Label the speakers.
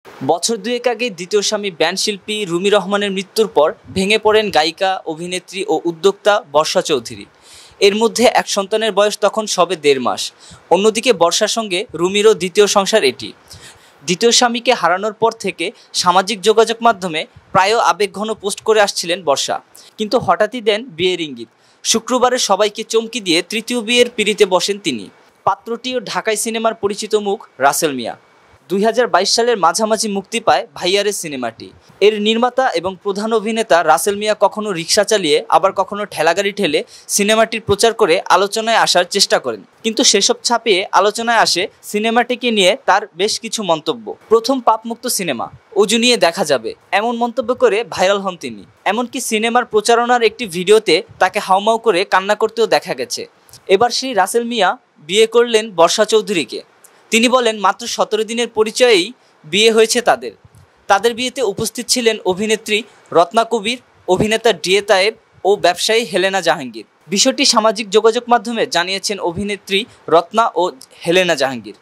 Speaker 1: বছর দুয়েক আগে দ্বিতীয় স্বামী ব্যান্ড শিল্পী রুমি রহমানের মৃত্যুর পর ভেঙে পড়েন গায়িকা, অভিনেত্রী ও উদ্যোক্তা বর্ষা চৌধুরী। এর মধ্যে এক সন্তানের বয়স তখন সবে ১.৫ মাস। অন্যদিকে বর্ষার সঙ্গে রুমিরও দ্বিতীয় সংসার এটি। দ্বিতীয় স্বামীকে হারানোর পর থেকে সামাজিক যোগাযোগ মাধ্যমে প্রায় আবেগঘন পোস্ট করে আসছিলেন বর্ষা, কিন্তু হঠাৎই দেন বিয়ের ইঙ্গিত। শুক্রবারে সবাইকে চমকি দিয়ে তৃতীয় বিয়ের পিঁড়িতে বসেন তিনি। পাত্রটিও ঢাকাই সিনেমার পরিচিত মুখ রাসেল মিয়া। ২০২২ সালের মাঝামাঝি মুক্তি পায় ভাইয়ারে সিনেমাটি। এর নির্মাতা এবং প্রধান অভিনেতা রাসেল মিয়া কখনো রিকশা চালিয়ে আবার কখনো ঠেলাগাড়ি ঠেলে সিনেমাটির প্রচার করে আলোচনায় আসার চেষ্টা করেন, কিন্তু সেসব ছাপিয়ে আলোচনায় আসে সিনেমাটিকে নিয়ে তার বেশ কিছু মন্তব্য। প্রথম পাপমুক্ত সিনেমা, অজু নিয়ে দেখা যাবে, এমন মন্তব্য করে ভাইরাল হন তিনি। এমনকি সিনেমার প্রচারণার একটি ভিডিওতে তাকে হাউমাউ করে কান্না করতেও দেখা গেছে। এবার সেই রাসেল মিয়া বিয়ে করলেন বর্ষা চৌধুরীকে। তিনি বলেন, মাত্র ১৭ দিনের পরিচয়েই বিয়ে হয়েছে তাদের। তাদের বিয়েতে উপস্থিত ছিলেন অভিনেত্রী রত্না কবির, অভিনেতা ডিএ তায়েব ও ব্যবসায়ী হেলেনা জাহাঙ্গীর। বিষয়টি সামাজিক যোগাযোগ মাধ্যমে জানিয়েছেন অভিনেত্রী রত্না ও হেলেনা জাহাঙ্গীর।